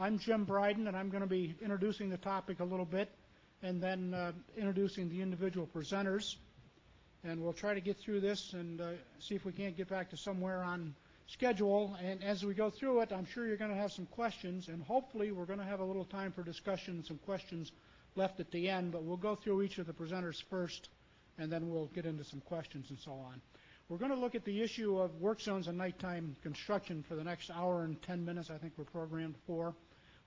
I'm Jim Bryden, and I'm going to be introducing the topic a little bit and then introducing the individual presenters. And we'll try to get through this and see if we can't get back to somewhere on schedule. And as we go through it, I'm sure you're going to have some questions, and hopefully we're going to have a little time for discussion and some questions left at the end. But we'll go through each of the presenters first, and then we'll get into some questions and so on. We're going to look at the issue of work zones and nighttime construction for the next hour and 10 minutes, I think we're programmed for.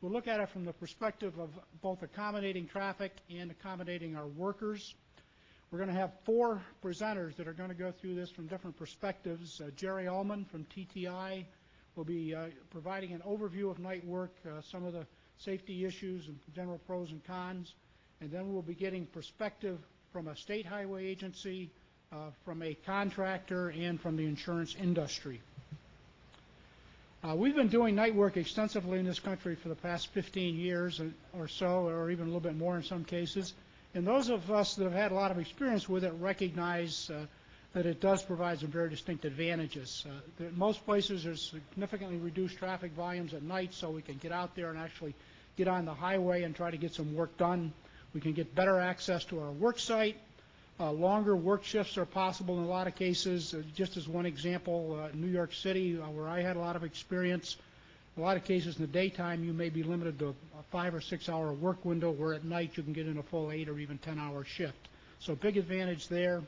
We'll look at it from the perspective of both accommodating traffic and accommodating our workers. We're going to have 4 presenters that are going to go through this from different perspectives. Jerry Ullman from TTI will be providing an overview of night work, some of the safety issues and general pros and cons. And then we'll be getting perspective from a state highway agency, from a contractor, and from the insurance industry. We've been doing night work extensively in this country for the past 15 years or so, or even a little bit more in some cases. And those of us that have had a lot of experience with it recognize that it does provide some very distinct advantages. In most places there's significantly reduced traffic volumes at night, so we can get out there and actually get on the highway and try to get some work done. We can get better access to our work site. Longer work shifts are possible in a lot of cases. Just as one example, New York City, where I had a lot of experience, a lot of cases in the daytime you may be limited to a 5 or 6 hour work window, where at night you can get in a full 8 or even 10-hour shift. So big advantage there.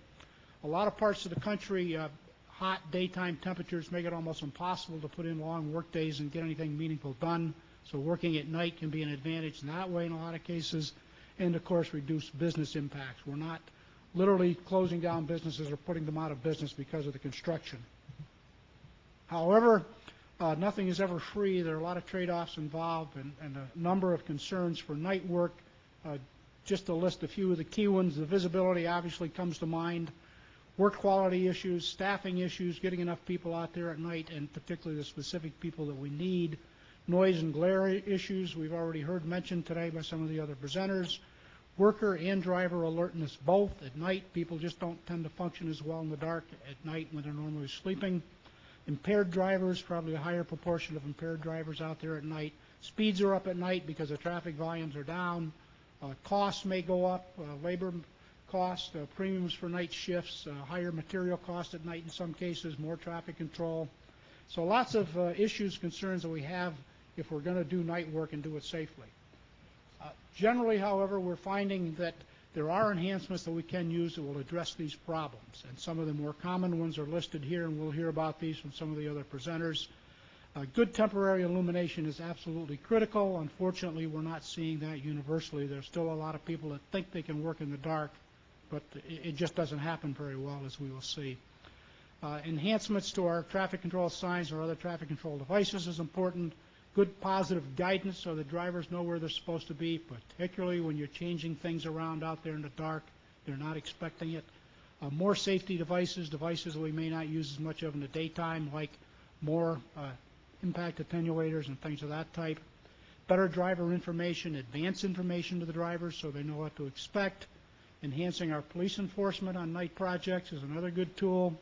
A lot of parts of the country, hot daytime temperatures make it almost impossible to put in long work days and get anything meaningful done. So working at night can be an advantage in that way in a lot of cases. And of course, reduced business impacts. We're not literally closing down businesses or putting them out of business because of the construction. However, nothing is ever free. There are a lot of trade-offs involved and a number of concerns for night work. Just to list a few of the key ones, the visibility obviously comes to mind, work quality issues, staffing issues, getting enough people out there at night, and particularly the specific people that we need, noise and glare issues we've already heard mentioned today by some of the other presenters, worker and driver alertness both. At night, people just don't tend to function as well in the dark at night when they're normally sleeping. Impaired drivers, probably a higher proportion of impaired drivers out there at night. Speeds are up at night because the traffic volumes are down. Costs may go up, labor costs, premiums for night shifts, higher material costs at night in some cases, more traffic control. So lots of issues, concerns that we have if we're going to do night work and do it safely. Generally, however, we're finding that there are enhancements that we can use that will address these problems. And some of the more common ones are listed here, and we'll hear about these from some of the other presenters. Good temporary illumination is absolutely critical. Unfortunately, we're not seeing that universally. There's still a lot of people that think they can work in the dark, but it just doesn't happen very well, as we will see. Enhancements to our traffic control signs or other traffic control devices is important. Good positive guidance so the drivers know where they're supposed to be, particularly when you're changing things around out there in the dark. They're not expecting it. More safety devices that we may not use as much of in the daytime, like more impact attenuators and things of that type. Better driver information, advance information to the drivers so they know what to expect. Enhancing our police enforcement on night projects is another good tool.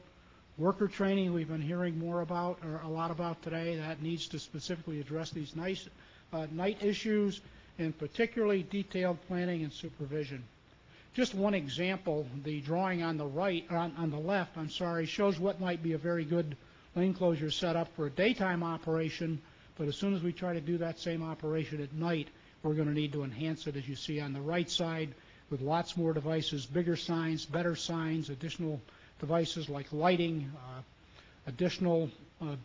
Worker training we've been hearing more about, or a lot about today. That needs to specifically address these night issues, and particularly detailed planning and supervision. Just one example, the drawing on the left, shows what might be a very good lane closure setup for a daytime operation, but as soon as we try to do that same operation at night, we're going to need to enhance it, as you see on the right side, with lots more devices, bigger signs, better signs, additional devices like lighting, additional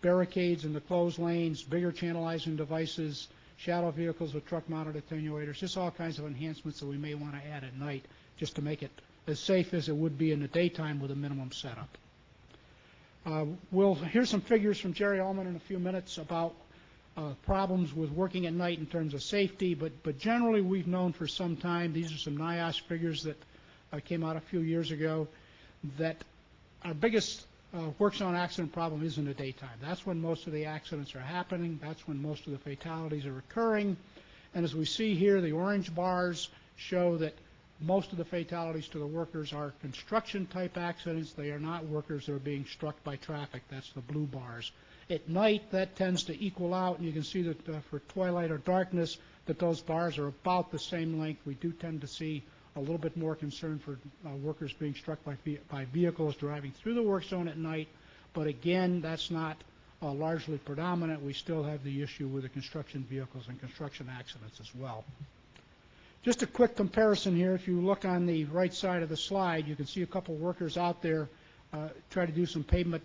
barricades in the closed lanes, bigger channelizing devices, shadow vehicles with truck-mounted attenuators, just all kinds of enhancements that we may want to add at night just to make it as safe as it would be in the daytime with a minimum setup. We'll hear some figures from Jerry Ullman in a few minutes about problems with working at night in terms of safety, but generally we've known for some time, these are some NIOSH figures that came out a few years ago, that our biggest work zone accident problem is in the daytime. That's when most of the accidents are happening. That's when most of the fatalities are occurring. And as we see here, the orange bars show that most of the fatalities to the workers are construction type accidents. They are not workers that are being struck by traffic. That's the blue bars. At night, that tends to equal out, and you can see that for twilight or darkness, that those bars are about the same length. We do tend to see a little bit more concern for workers being struck by vehicles driving through the work zone at night, but again, that's not largely predominant. We still have the issue with the construction vehicles and construction accidents as well. Just a quick comparison here. If you look on the right side of the slide, you can see a couple workers out there try to do some pavement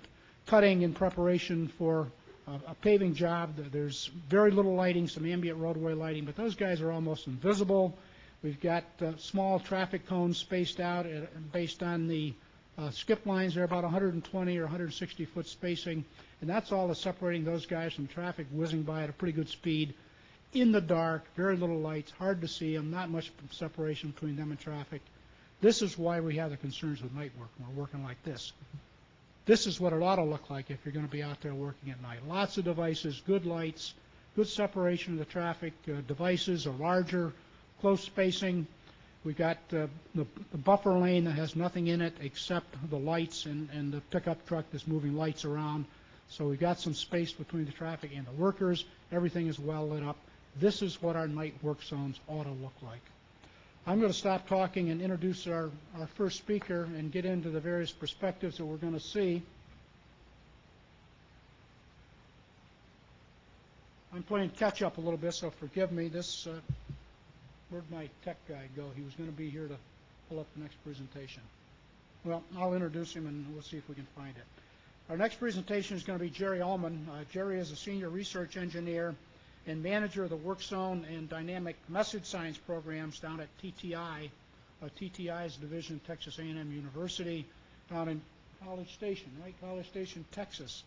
cutting in preparation for a paving job. There's very little lighting, some ambient roadway lighting, but those guys are almost invisible. We've got small traffic cones spaced out based on the skip lines. They're about 120 or 160 foot spacing, and that's all that's separating those guys from traffic whizzing by at a pretty good speed in the dark, very little lights, hard to see them, not much separation between them and traffic. This is why we have the concerns with night work when we're working like this. This is what it ought to look like if you're going to be out there working at night. Lots of devices, good lights, good separation of the traffic. Devices are larger, close spacing. We've got the buffer lane that has nothing in it except the lights and the pickup truck that's moving lights around. So we've got some space between the traffic and the workers. Everything is well lit up. This is what our night work zones ought to look like. I'm going to stop talking and introduce our first speaker and get into the various perspectives that we're going to see. I'm playing catch up a little bit, so forgive me. Where'd my tech guy go? He was going to be here to pull up the next presentation. Well, I'll introduce him and we'll see if we can find it. Our next presentation is going to be Jerry Ullman. Jerry is a senior research engineer and manager of the work zone and dynamic message science programs down at TTI. TTI is a division of Texas A&M University down in College Station, right? College Station, Texas.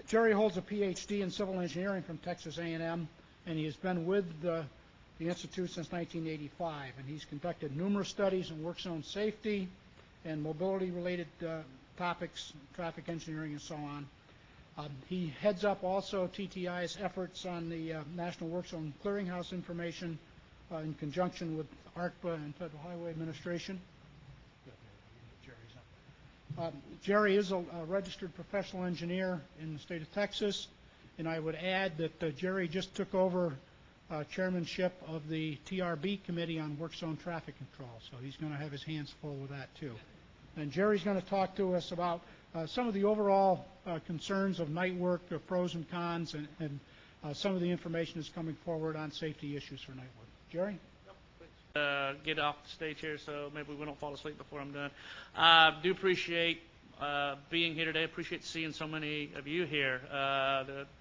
Jerry holds a PhD in civil engineering from Texas A&M, and he has been with the Institute since 1985, and he's conducted numerous studies in work zone safety and mobility-related topics, traffic engineering, and so on. He heads up also TTI's efforts on the National Work Zone Clearinghouse information in conjunction with ARCPA and Federal Highway Administration. Jerry is a registered professional engineer in the state of Texas, and I would add that Jerry just took over chairmanship of the TRB Committee on Work Zone Traffic Control, so he's going to have his hands full with that too. And Jerry's going to talk to us about some of the overall concerns of night work, pros and cons, and some of the information that's coming forward on safety issues for night work. Jerry? Get off the stage here so maybe we don't fall asleep before I'm done. Do appreciate being here today. Appreciate seeing so many of you here.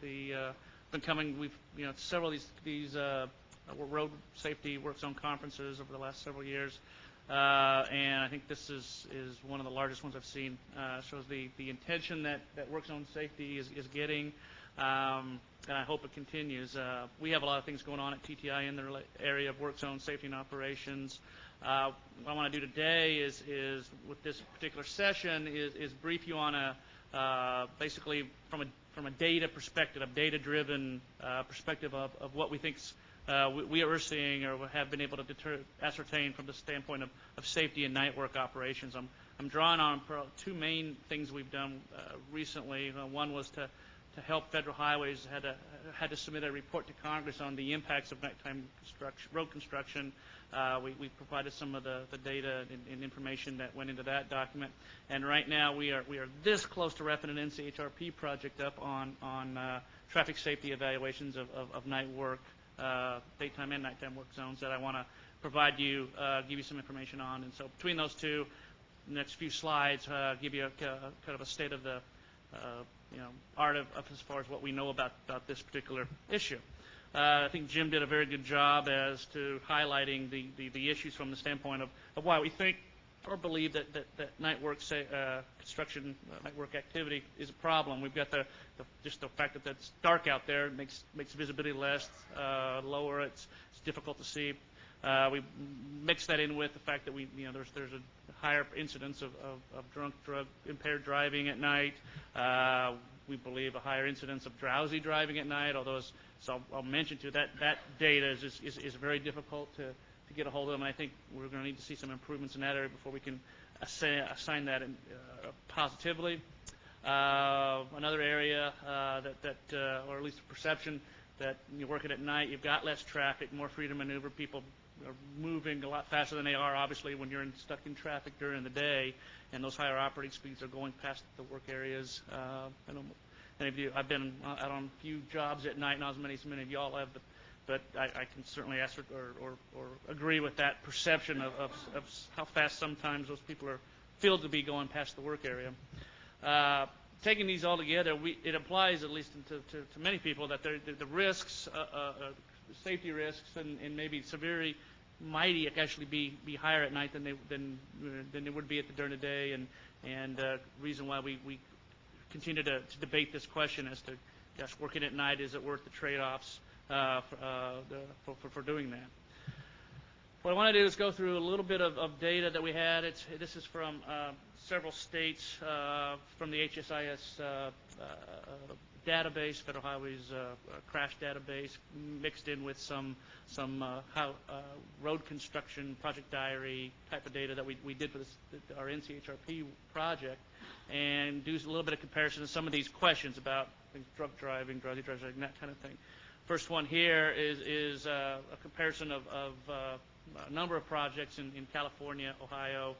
Been coming. We've several of these road safety work zone conferences over the last several years. And I think this is one of the largest ones I've seen. Shows the intention that work zone safety is getting, and I hope it continues. We have a lot of things going on at TTI in the area of work zone safety and operations. What I want to do today is with this particular session is brief you on basically from a data perspective, a data-driven perspective of what we think we are seeing or have been able to ascertain from the standpoint of safety and night work operations. I'm drawing on two main things we've done recently. One was to help Federal Highways had to submit a report to Congress on the impacts of nighttime road construction. We provided some of the data and information that went into that document. And right now we are this close to wrapping an NCHRP project up on traffic safety evaluations of night work. Daytime and nighttime work zones that I want to provide you, give you some information on. And so between those two, the next few slides give you kind of a state of the art of as far as what we know about this particular issue. I think Jim did a very good job as to highlighting the issues from the standpoint of why we think or believe that night work construction night work activity is a problem. We've got just the fact that it's dark out there makes visibility less, lower. It's difficult to see. We mix that in with the fact that there's a higher incidence of drunk, impaired driving at night. We believe a higher incidence of drowsy driving at night. Although, I'll mention to you that data is very difficult to get a hold of them. And I think we're going to need to see some improvements in that area before we can assign that positively. Another area or at least a perception that you're working at night, you've got less traffic, more freedom to maneuver. People are moving a lot faster than they are, obviously, when you're stuck in traffic during the day, and those higher operating speeds are going past the work areas. I don't know any of you, I've been out on a few jobs at night, not as many of y'all have, but I can certainly answer or agree with that perception of how fast sometimes those people are feel to be going past the work area. Taking these all together, it applies, at least to many people, that the risks, safety risks, and maybe severity might actually be higher at night than they would be during the day, and reason why we continue to debate this question as to, gosh, working at night, is it worth the trade-offs for doing that? What I want to do is go through a little bit of data that we had. This is from several states from the HSIS database, Federal Highways crash database, mixed in with some road construction project diary type of data that we did for our NCHRP project, and do a little bit of comparison to some of these questions about drunk driving, drowsy driving, that kind of thing. First one here is a comparison of a number of projects in California, Ohio,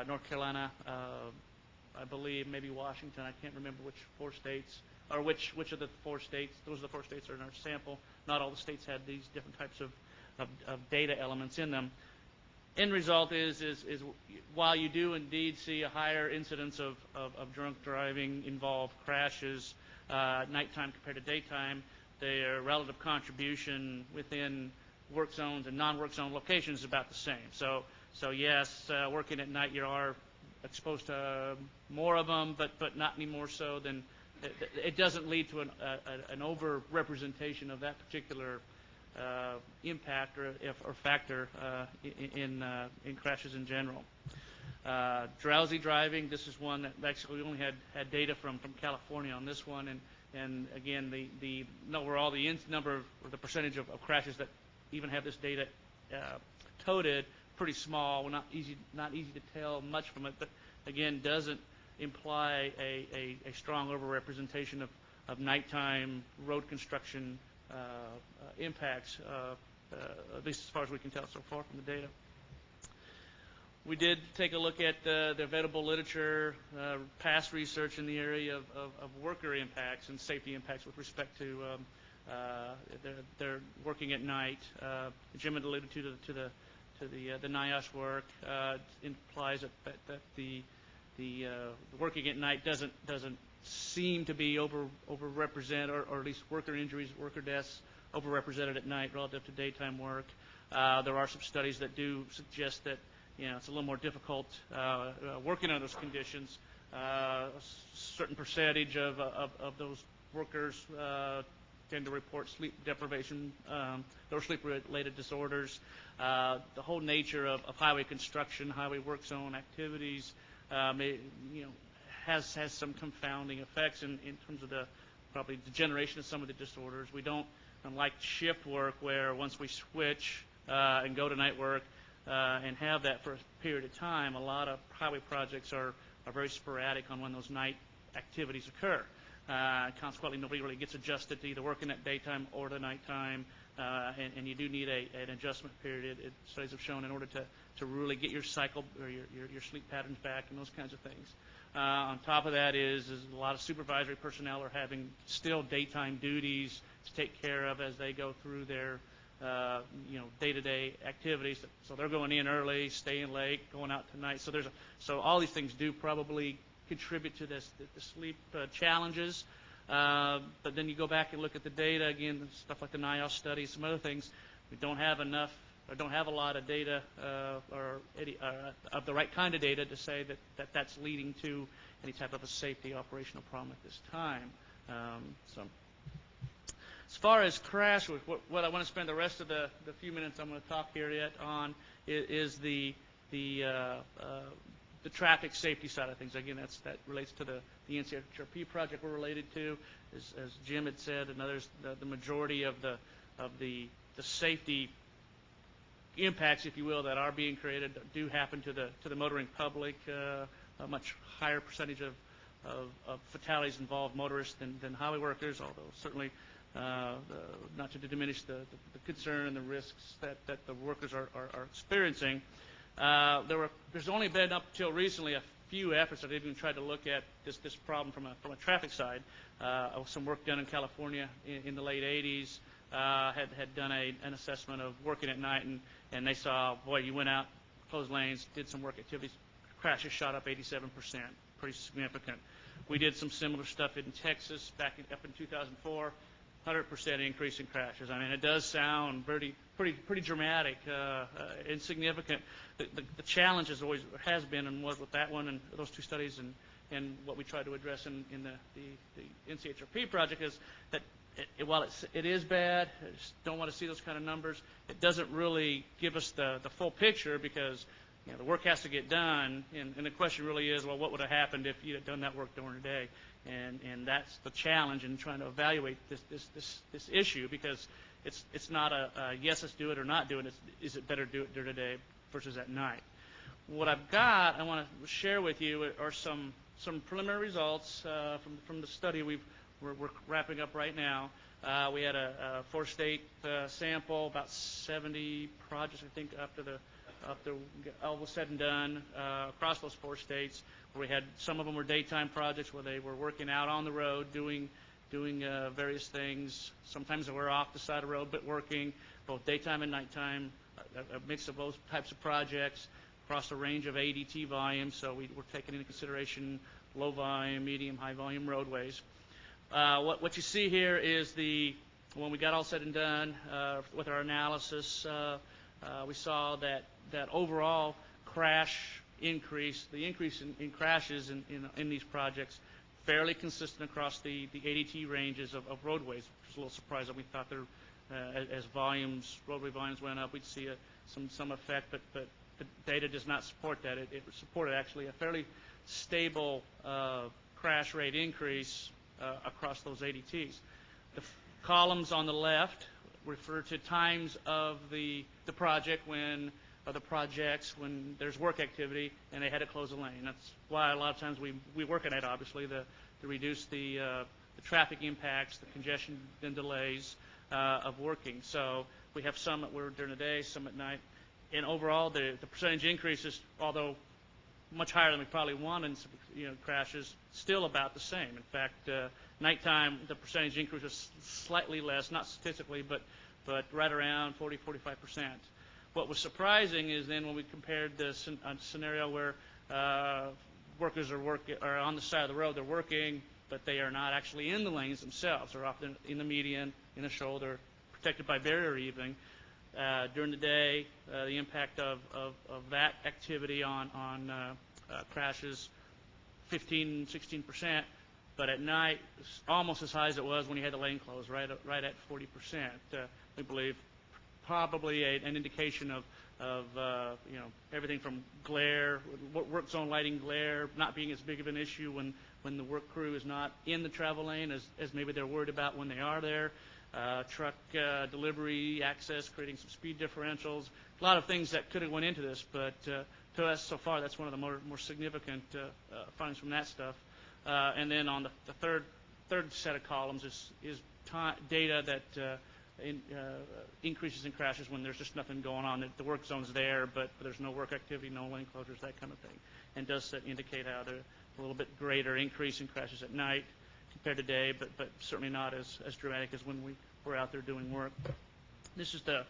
North Carolina, I believe maybe Washington. I can't remember which four states, or which of the 4 states. Those are the 4 states that are in our sample. Not all the states had these different types of data elements in them. End result is while you do indeed see a higher incidence of drunk driving involved crashes nighttime compared to daytime, their relative contribution within work zones and non-work zone locations is about the same. So yes, working at night you are exposed to more of them, but not any more so than it doesn't lead to an over-representation of that particular impact or factor in crashes in general. Drowsy driving, this is one that actually we only had data from California on this one, and again the number or the percentage of crashes that even have this data coded, pretty small. Not easy to tell much from it, but again doesn't imply a strong overrepresentation of nighttime road construction impacts, at least as far as we can tell so far from the data. We did take a look at the available literature, past research in the area of worker impacts and safety impacts with respect to their working at night. Jim had alluded to the NIOSH work. Implies that the working at night doesn't seem to be overrepresented, or at least worker injuries, worker deaths overrepresented at night relative to daytime work. There are some studies that do suggest that it's a little more difficult working under those conditions. A certain percentage of those workers tend to report sleep deprivation or sleep-related disorders. The whole nature of highway construction, highway work zone activities, has some confounding effects in terms of probably the generation of some of the disorders. We don't, unlike shift work, where once we switch and go to night work and have that for a period of time, a lot of highway projects are very sporadic on when those night activities occur. Consequently, nobody really gets adjusted to either working at daytime or the nighttime, and you do need an adjustment period. Studies have shown in order to really get your cycle or your sleep patterns back and those kinds of things. On top of that is a lot of supervisory personnel are having still daytime duties to take care of as they go through their day-to-day activities. So they're going in early, staying late, going out tonight. So all these things do probably contribute to the sleep challenges. But then you go back and look at the data again, stuff like the NIOSH studies, some other things. We don't have enough, or don't have a lot of data, or of the right kind of data to say that that's leading to any type of a safety operational problem at this time. As far as crash, what I want to spend the rest of the few minutes I'm going to talk here yet on is the traffic safety side of things. Again, that relates to the NCHRP project we're related to. As Jim had said, and others, the majority of the safety impacts, if you will, that are being created do happen to the motoring public. A much higher percentage of fatalities involve motorists than highway workers, although certainly not to diminish the concern and the risks that the workers are experiencing. There's only been up till recently a few efforts that even tried to look at this problem from a traffic side. Some work done in California in the late 80s had done an assessment of working at night, and they saw, boy, you went out, closed lanes, did some work activities, crashes shot up 87%, pretty significant. We did some similar stuff in Texas up in 2004. 100% increase in crashes. I mean, it does sound pretty dramatic, insignificant. The challenge has been and was with that one and those two studies and what we tried to address in the NCHRP project is that while it is bad, I just don't want to see those kind of numbers. It doesn't really give us the full picture because the work has to get done, and the question really is, well, what would have happened if you had done that work during the day? And that's the challenge in trying to evaluate this issue, because it's not a yes, let's do it or not do it. Is it better to do it during the day versus at night? What I've got, I want to share with you are some preliminary results from the study we're wrapping up right now. We had a 4-state sample, about 70 projects, I think, after all was said and done across those 4 states, where we had some of them were daytime projects where they were working out on the road doing various things. Sometimes they were off the side of the road but working, both daytime and nighttime, a mix of those types of projects across a range of ADT volumes. So we're taking into consideration low volume, medium, high volume roadways. What you see here is when we got all said and done with our analysis, we saw that overall crash increase, the increase in crashes in these projects, fairly consistent across the ADT ranges of roadways, which is a little surprising. We thought as roadway volumes went up, we'd see some effect, but the data does not support that. It supported actually a fairly stable crash rate increase across those ADTs. The columns on the left refer to times of the project when there's work activity and they had to close a lane. That's why a lot of times we work on it, obviously, to reduce the traffic impacts, the congestion and delays of working. So we have some that were during the day, some at night. And overall, the percentage increases, although much higher than we probably wanted, crashes, still about the same. In fact, nighttime, the percentage increase was slightly less, not statistically, but right around 40-45%. What was surprising is then when we compared this scenario where workers are on the side of the road, they're working, but they are not actually in the lanes themselves. They're often in the median, in the shoulder, protected by barrier evening. During the day, the impact of that activity on crashes, 15-16%, but at night, it's almost as high as it was when you had the lane closed, right at 40%. We believe probably an indication of everything from glare, work zone lighting glare, not being as big of an issue when the work crew is not in the travel lane as maybe they're worried about when they are there. Truck delivery access, creating some speed differentials, a lot of things that could have went into this, but to us so far that's one of the more significant findings from that stuff. And then on the third set of columns is data that increases in crashes when there's just nothing going on. The work zone's there, but there's no work activity, no lane closures, that kind of thing, and does indicate how there's a little bit greater increase in crashes at night compared to day, but certainly not as dramatic as when we were out there doing work. This is the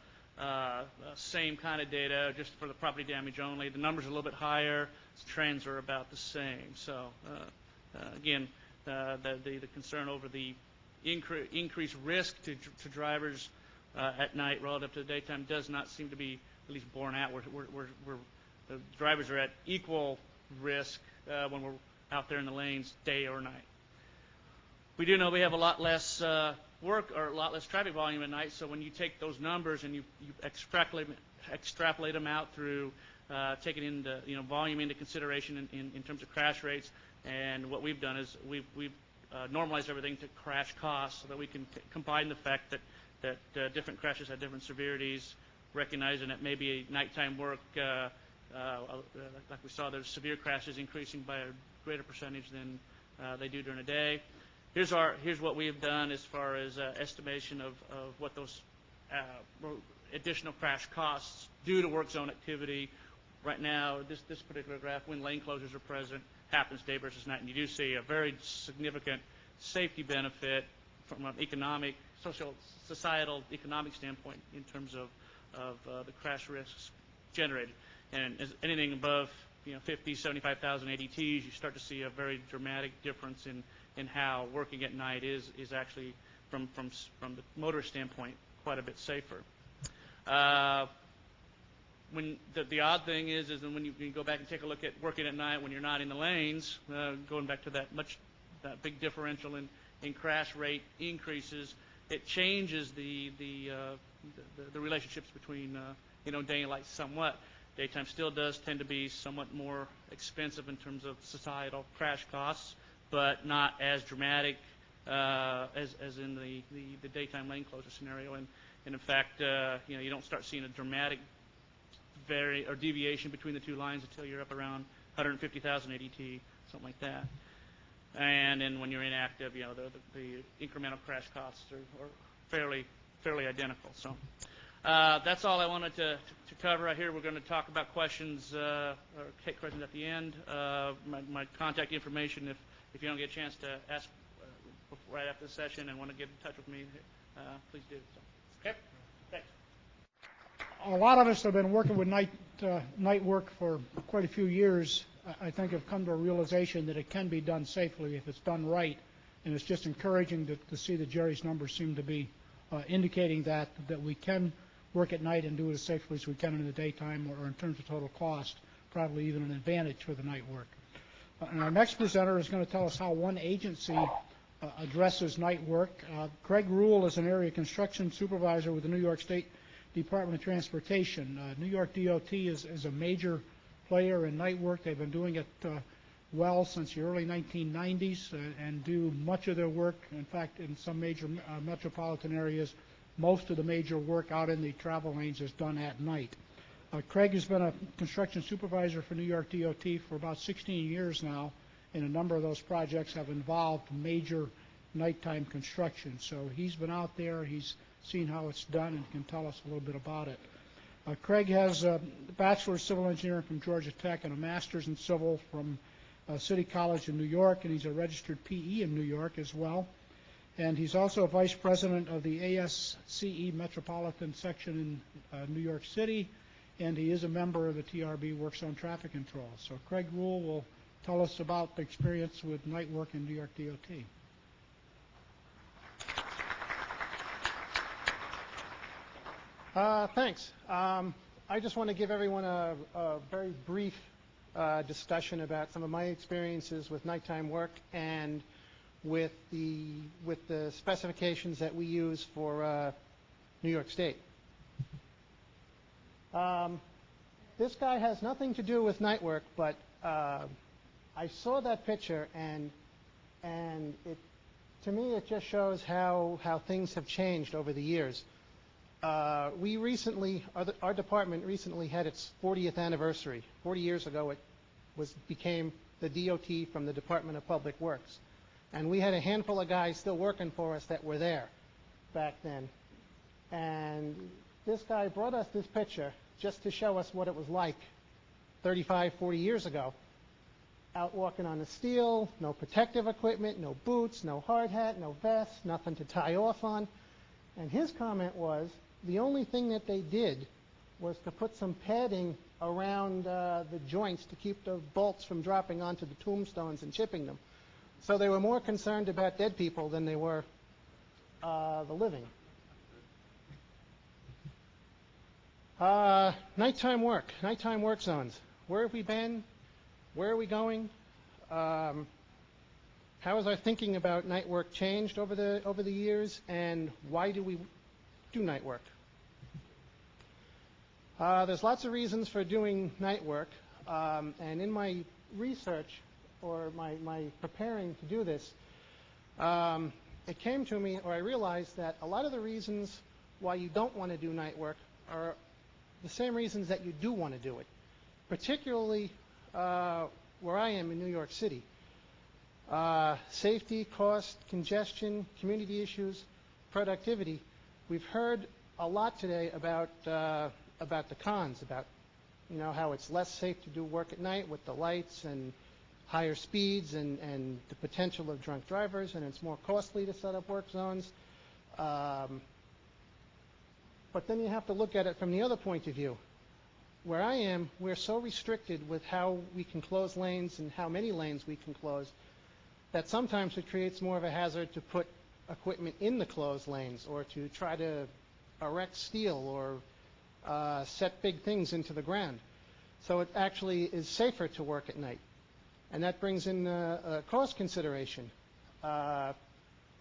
same kind of data, just for the property damage only. The numbers are a little bit higher. The trends are about the same. So again, the concern over the increased risk to drivers at night relative to the daytime does not seem to be at least borne out. The drivers are at equal risk when we're out there in the lanes, day or night. We do know we have a lot less work or a lot less traffic volume at night, so when you take those numbers and you extrapolate them out through taking into volume into consideration in terms of crash rates, and what we've done is we've normalized everything to crash costs so that we can combine the fact that different crashes have different severities, recognizing that maybe nighttime work, like we saw, there's severe crashes increasing by a greater percentage than they do during the day. Here's what we have done as far as estimation of what those additional crash costs due to work zone activity. Right now, this particular graph, when lane closures are present, happens day versus night, and you do see a very significant safety benefit from an economic, social, societal, economic standpoint in terms of the crash risks generated. And as anything above 50, 75,000 ADTs, you start to see a very dramatic difference in how working at night is actually from the motorist standpoint quite a bit safer. When the odd thing is when you go back and take a look at working at night when you're not in the lanes, going back to that big differential in crash rate increases, it changes the relationships between day and light somewhat. Daytime still does tend to be somewhat more expensive in terms of societal crash costs, but not as dramatic as in the daytime lane closure scenario. And in fact, you don't start seeing a dramatic deviation between the two lines until you're up around 150,000 ADT, something like that. And then when you're inactive, the incremental crash costs are fairly identical. So that's all I wanted to cover right here. We're going to talk about questions or take questions at the end. My contact information, if you don't get a chance to ask right after the session and want to get in touch with me, please do. So, okay, thanks. A lot of us have been working with night work for quite a few years. I think have come to a realization that it can be done safely if it's done right, and it's just encouraging to see that Jerry's numbers seem to be indicating that we can work at night and do it as safely as we can in the daytime, or in terms of total cost, probably even an advantage for the night work. And our next presenter is going to tell us how one agency addresses night work. Craig Rule is an area construction supervisor with the New York State Department of Transportation. New York DOT is a major player in night work. They've been doing it well since the early 1990s and do much of their work. In fact, in some major metropolitan areas, most of the major work out in the travel lanes is done at night. Craig has been a construction supervisor for New York DOT for about 16 years now, and a number of those projects have involved major nighttime construction. So he's been out there, he's seen how it's done, and can tell us a little bit about it. Craig has a Bachelor of Civil Engineering from Georgia Tech and a Master's in Civil from City College in New York, and he's a registered PE in New York as well. And he's also a Vice President of the ASCE Metropolitan Section in New York City, and he is a member of the TRB Work Zone Traffic Control. So Craig Rule will tell us about the experience with night work in New York DOT. Thanks. I just want to give everyone a very brief discussion about some of my experiences with nighttime work and with the specifications that we use for New York State. This guy has nothing to do with night work, but I saw that picture, and to me it just shows how things have changed over the years. We recently, our department recently had its 40th anniversary. 40 years ago, it became the DOT from the Department of Public Works. And we had a handful of guys still working for us that were there back then. And this guy brought us this picture just to show us what it was like 35, 40 years ago. Out walking on the steel, no protective equipment, no boots, no hard hat, no vest, nothing to tie off on. And his comment was, the only thing that they did was to put some padding around the joints to keep the bolts from dropping onto the tombstones and chipping them. So they were more concerned about dead people than they were the living. Nighttime work zones. Where have we been? Where are we going? How has our thinking about night work changed over the years, and why do we do night work? There's lots of reasons for doing night work, and in my research or my preparing to do this, it came to me, or I realized that a lot of the reasons why you don't want to do night work are the same reasons that you do want to do it, particularly where I am in New York City. Safety, cost, congestion, community issues, productivity. We've heard a lot today about the cons, about how it's less safe to do work at night with the lights and higher speeds and the potential of drunk drivers, and it's more costly to set up work zones. But then you have to look at it from the other point of view. Where I am, we're so restricted with how we can close lanes and how many lanes we can close that sometimes it creates more of a hazard to put equipment in the closed lanes or to try to erect steel or set big things into the ground. So it actually is safer to work at night. And that brings in a cost consideration. A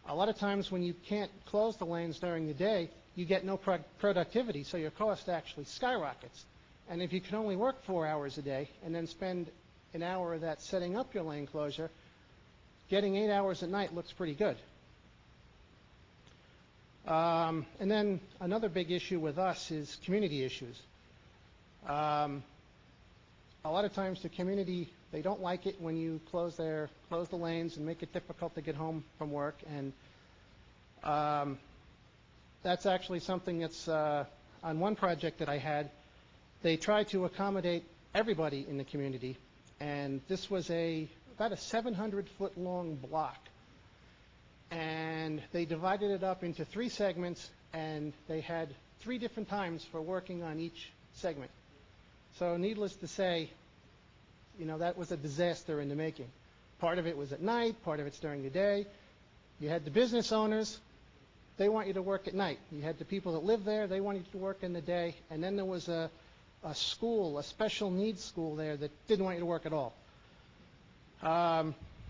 lot of times when you can't close the lanes during the day, you get no productivity, so your cost actually skyrockets. And if you can only work 4 hours a day and then spend an hour of that setting up your lane closure, getting 8 hours at night looks pretty good. And then another big issue with us is community issues. A lot of times the community, they don't like it when you close the lanes and make it difficult to get home from work. And that's actually something that's on one project that I had. They tried to accommodate everybody in the community, and this was about a 700-foot long block. And they divided it up into 3 segments, and they had 3 different times for working on each segment. So needless to say, that was a disaster in the making. Part of it was at night, part of it's during the day. You had the business owners, they want you to work at night. You had the people that live there, they want you to work in the day. And then there was a school, a special needs school there that didn't want you to work at all.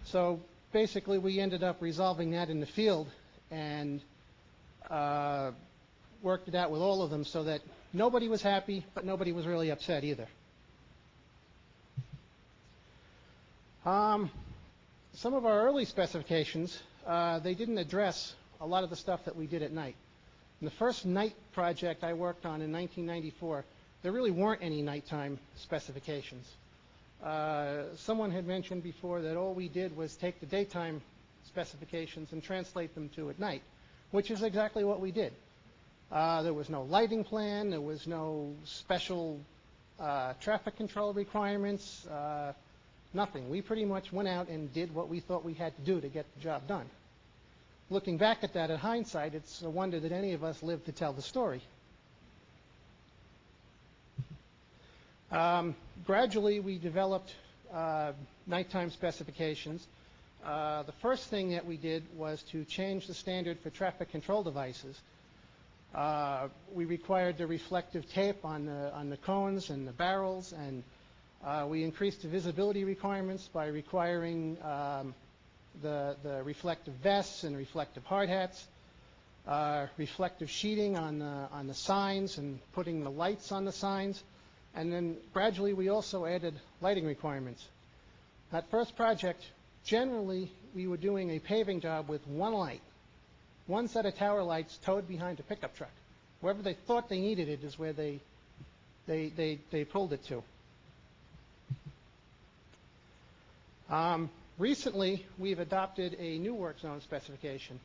So basically we ended up resolving that in the field and worked it out with all of them so that nobody was happy, but nobody was really upset either. Some of our early specifications, they didn't address a lot of the stuff that we did at night. In the first night project I worked on in 1994, there really weren't any nighttime specifications. Someone had mentioned before that all we did was take the daytime specifications and translate them to at night, which is exactly what we did. There was no lighting plan, there was no special traffic control requirements, nothing. We pretty much went out and did what we thought we had to do to get the job done. Looking back at that in hindsight, it's a wonder that any of us lived to tell the story. Gradually, we developed nighttime specifications. The first thing that we did was to change the standard for traffic control devices. We required the reflective tape on the cones and the barrels, and we increased the visibility requirements by requiring the reflective vests and reflective hard hats, reflective sheeting on the signs and putting the lights on the signs. And then gradually we also added lighting requirements. That first project, generally we were doing a paving job with one light, one set of tower lights towed behind a pickup truck. Wherever they thought they needed it is where they pulled it to. Recently, we've adopted a new work zone specification.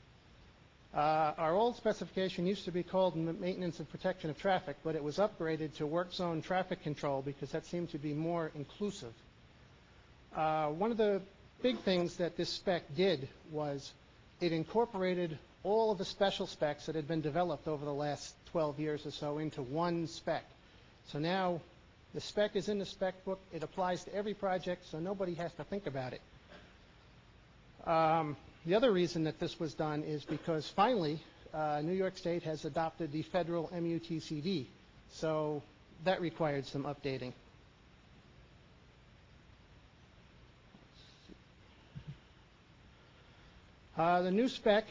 Our old specification used to be called Maintenance and Protection of Traffic, but it was upgraded to Work Zone Traffic Control because that seemed to be more inclusive. One of the big things that this spec did was it incorporated all of the special specs that had been developed over the last 12 years or so into one spec. So now the spec is in the spec book. It applies to every project, so nobody has to think about it. The other reason that this was done is because finally New York State has adopted the federal MUTCD, so that required some updating. The new spec,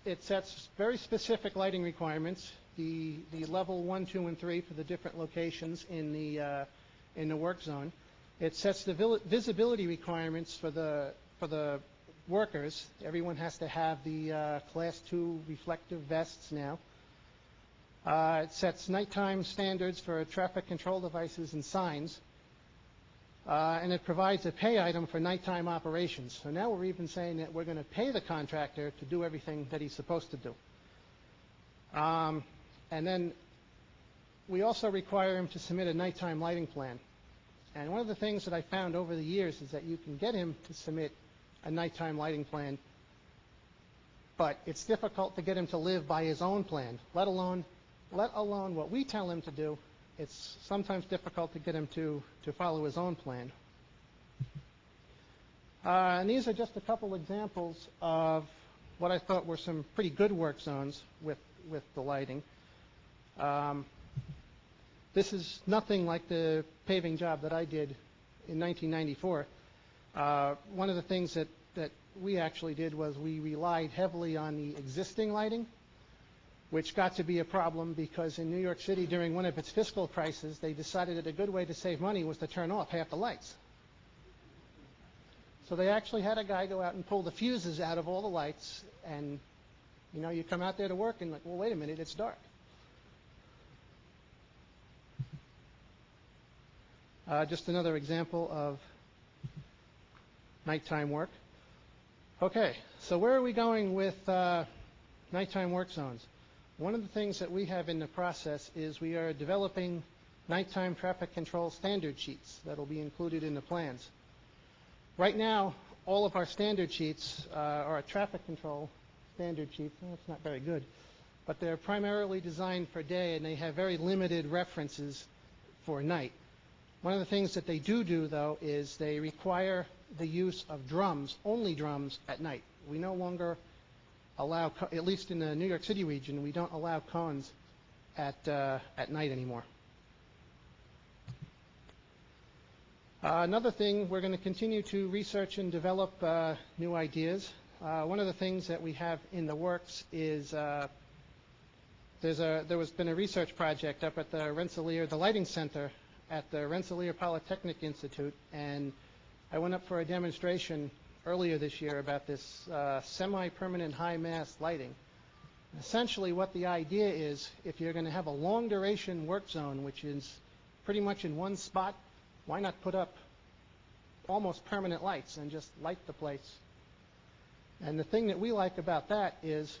it sets very specific lighting requirements, the level 1, 2, and 3 for the different locations in the work zone. It sets the visibility requirements for the workers. Everyone has to have the Class 2 reflective vests now. It sets nighttime standards for traffic control devices and signs. and it provides a pay item for nighttime operations. So now we're even saying that we're going to pay the contractor to do everything that he's supposed to do. And then we also require him to submit a nighttime lighting plan. And one of the things that I found over the years is that you can get him to submit a nighttime lighting plan, but it's difficult to get him to live by his own plan, let alone what we tell him to do. It's sometimes difficult to get him to follow his own plan. And these are just a couple examples of what I thought were some pretty good work zones with the lighting. This is nothing like the paving job that I did in 1994. One of the things that we actually did was we relied heavily on the existing lighting, which got to be a problem because in New York City during one of its fiscal crises, they decided that a good way to save money was to turn off half the lights. So they actually had a guy go out and pull the fuses out of all the lights, and you come out there to work and like, well, wait a minute, it's dark. Just another example of nighttime work. Okay, so where are we going with nighttime work zones? One of the things that we have in the process is we are developing nighttime traffic control standard sheets that will be included in the plans. Right now, all of our standard sheets are traffic control standard sheets. Well, that's not very good, but they're primarily designed for day, and they have very limited references for night. One of the things that they do, though, is they require the use of drums, only drums, at night. We no longer allow, at least in the New York City region, we don't allow cones at night anymore. Another thing, we're going to continue to research and develop new ideas. One of the things that we have in the works is there has been a research project up at the Rensselaer, the Lighting Center at the Rensselaer Polytechnic Institute, and I went up for a demonstration earlier this year about this semi-permanent high-mast lighting. Essentially what the idea is, if you're going to have a long-duration work zone, which is pretty much in one spot, why not put up almost permanent lights and just light the place? And the thing that we like about that is,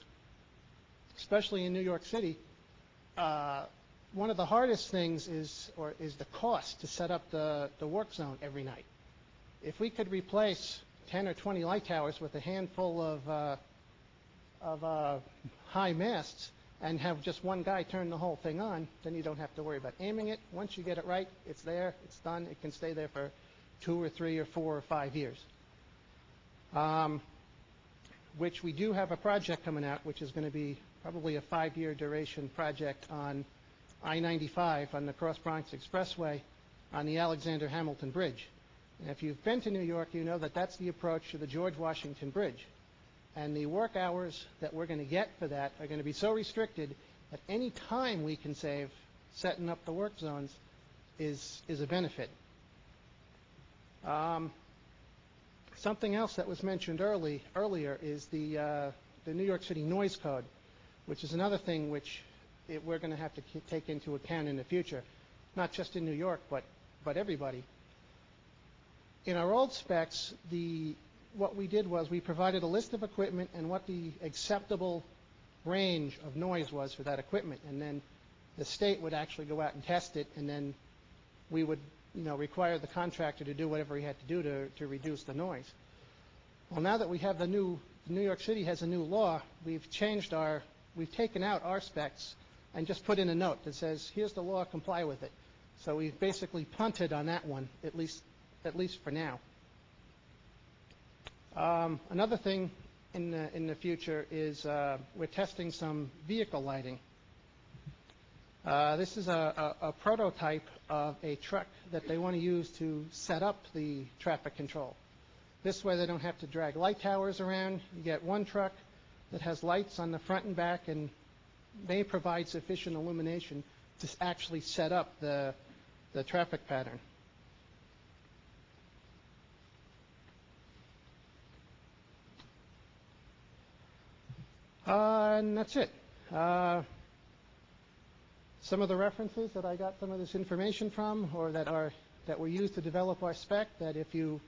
especially in New York City, one of the hardest things is the cost to set up the work zone every night. If we could replace 10 or 20 light towers with a handful of high masts and have just one guy turn the whole thing on, then you don't have to worry about aiming it. Once you get it right, it's there, it's done. It can stay there for 2 or 3 or 4 or 5 years. Which we do have a project coming out, which is going to be probably a 5-year duration project on I-95 on the Cross Bronx Expressway on the Alexander Hamilton Bridge. And if you've been to New York, you know that that's the approach to the George Washington Bridge. And the work hours that we're going to get for that are going to be so restricted that any time we can save setting up the work zones is a benefit. Something else that was mentioned earlier is the New York City Noise Code, which is another thing which we're going to have to take into account in the future, not just in New York, but everybody. In our old specs, what we did was we provided a list of equipment and what the acceptable range of noise was for that equipment, and then the state would actually go out and test it, and then we would require the contractor to do whatever he had to do to reduce the noise. Well, now that we have New York City has a new law, we've taken out our specs and just put in a note that says, here's the law, comply with it. So we've basically punted on that one, at least for now. Another thing in the future is we're testing some vehicle lighting. This is a prototype of a truck that they want to use to set up the traffic control. This way they don't have to drag light towers around. You get one truck that has lights on the front and back, and they provide sufficient illumination to actually set up the traffic pattern. And that's it. Some of the references that I got some of this information from, or that are that were used to develop our spec, that if you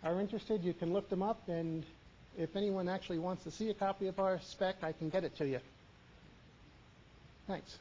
are interested, you can look them up, and if anyone actually wants to see a copy of our spec, I can get it to you. Thanks.